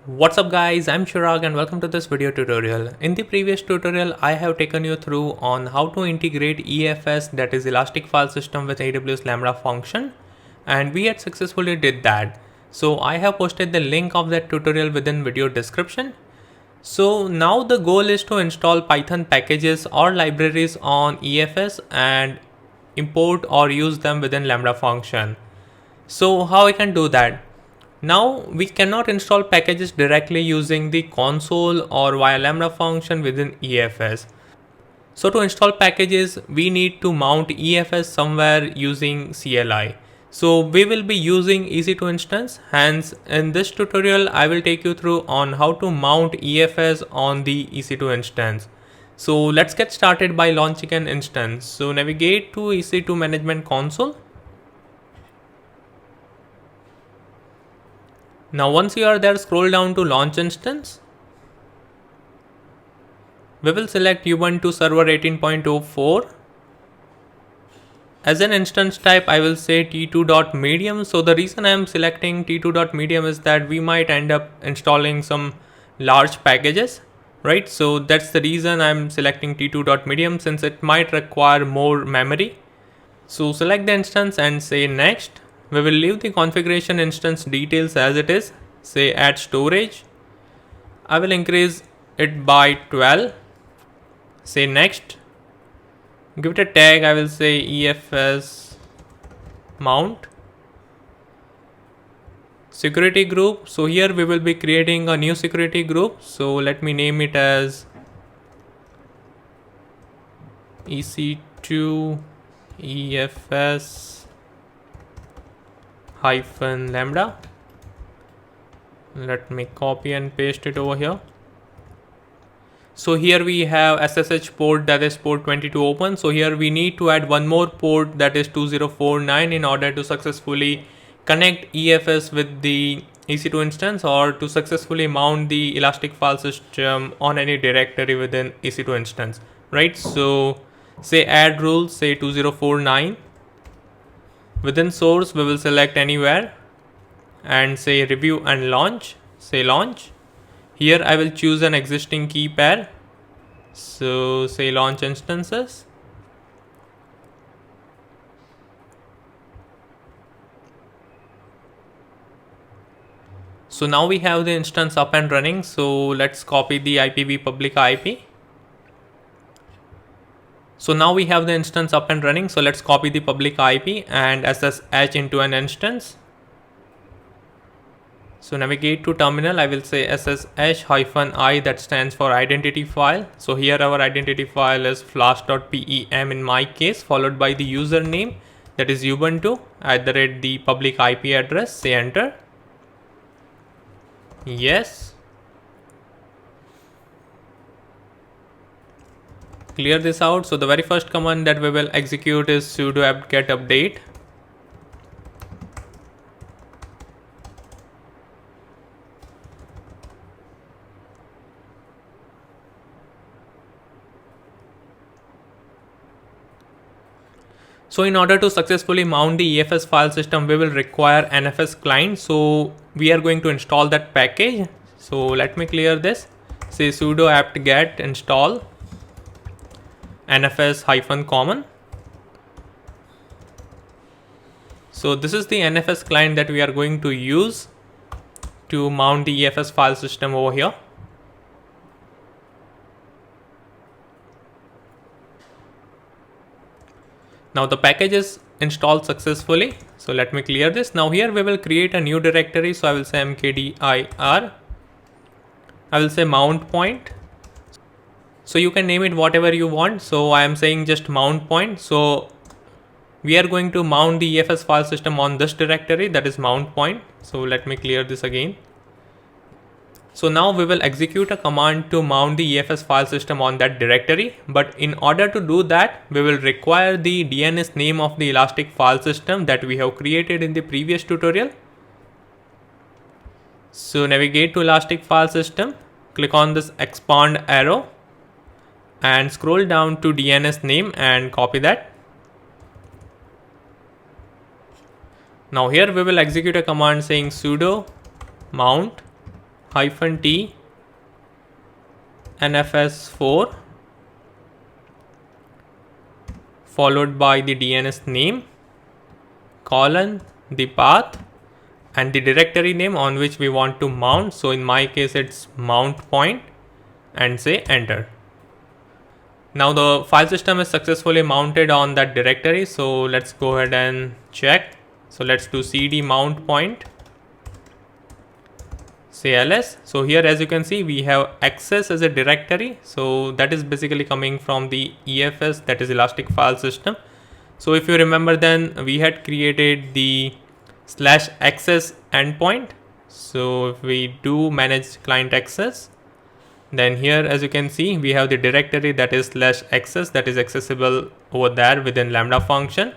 What's up guys, I'm Chirag and welcome to this video tutorial. In the previous tutorial, I have taken you through on how to integrate EFS, that is Elastic File System, with AWS Lambda function, and we had successfully did that. So I have posted the link of that tutorial within video description. So now the goal is to install Python packages or libraries on EFS and import or use them within Lambda function. So how I can do that? Now we cannot install packages directly using the console or via Lambda function within EFS. So to install packages, we need to mount EFS somewhere using CLI. So we will be using EC2 instance. Hence, in this tutorial, I will take you through on how to mount EFS on the EC2 instance. So let's get started by launching an instance. So navigate to EC2 management console. Now once you are there, scroll down to launch instance. We will select Ubuntu Server 18.04. As an instance type, I will say t2.medium. So the reason I am selecting t2.medium is that we might end up installing some large packages, right? So that's the reason I'm selecting t2.medium, since it might require more memory. So select the instance and say next. We will leave the configuration instance details as it is. Say add storage. I will increase it by 12. Say next. Give it a tag. I will say EFS mount. Security group. So here we will be creating a new security group. So let me name it as EC2 EFS -lambda. Let me copy and paste it over here. So here we have SSH port, that is port 22 open. So here we need to add one more port, that is 2049, in order to successfully connect EFS with the EC2 instance, or to successfully mount the Elastic File System on any directory within EC2 instance, right? So say add rules, say 2049. Within source, we will select anywhere and say review and launch. Say launch. Here I will choose an existing key pair. So say launch instances. So now we have the instance up and running. So let's copy the IPv public IP. So now we have the instance up and running. So let's copy the public IP and SSH into an instance. So navigate to terminal. I will say SSH-I, that stands for identity file. So here our identity file is flash.pem in my case, followed by the username, that is Ubuntu @ the public IP address. Say enter. Yes. Clear this out. So the very first command that we will execute is sudo apt-get update. So in order to successfully mount the EFS file system, we will require NFS client. So we are going to install that package. So let me clear this. Say sudo apt-get install NFS-common. So this is the NFS client that we are going to use to mount the EFS file system over here. Now the package is installed successfully. So let me clear this. Now here we will create a new directory. So I will say mkdir. I will say mount point. So you can name it whatever you want. So I am saying just mount point. So we are going to mount the EFS file system on this directory, that is mount point. So let me clear this again. So now we will execute a command to mount the EFS file system on that directory. But in order to do that, we will require the DNS name of the Elastic file system that we have created in the previous tutorial. So navigate to Elastic file system, click on this expand arrow and scroll down to DNS name and copy that. Now here we will execute a command saying sudo mount -t nfs4 followed by the DNS name colon the path and the directory name on which we want to mount. So in my case it's mount point, and say enter. Now the file system is successfully mounted on that directory. So let's go ahead and check. So let's do cd mount point, say ls. So here as you can see we have access as a directory. So that is basically coming from the EFS, that is Elastic File System. So if you remember, then we had created the /access endpoint. So if we do manage client access, then here as you can see we have the directory that is /access, that is accessible over there within Lambda function,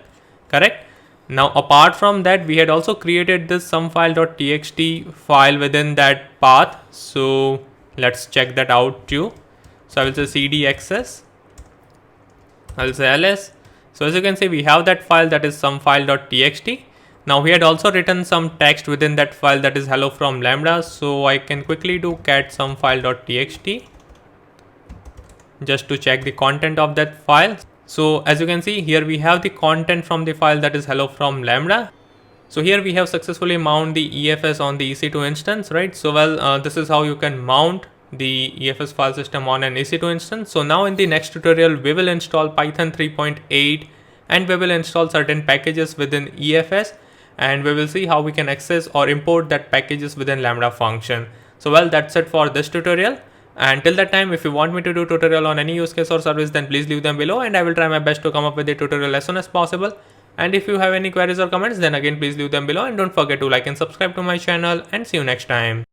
correct? Now apart from that, we had also created this sumfile.txt file within that path. So let's check that out too. So I will say cd access, I will say ls. So as you can see we have that file, that is sumfile.txt. Now we had also written some text within that file, that is hello from Lambda. So I can quickly do cat sumfile.txt just to check the content of that file. So as you can see here we have the content from the file, that is hello from Lambda. So here we have successfully mounted the EFS on the EC2 instance, right? So this is how you can mount the EFS file system on an EC2 instance. So now in the next tutorial we will install Python 3.8 and we will install certain packages within EFS, and we will see how we can access or import that packages within Lambda function. So that's it for this tutorial. And till that time, if you want me to do tutorial on any use case or service, then please leave them below and I will try my best to come up with a tutorial as soon as possible. And if you have any queries or comments, then again please leave them below, and don't forget to like and subscribe to my channel, and see you next time.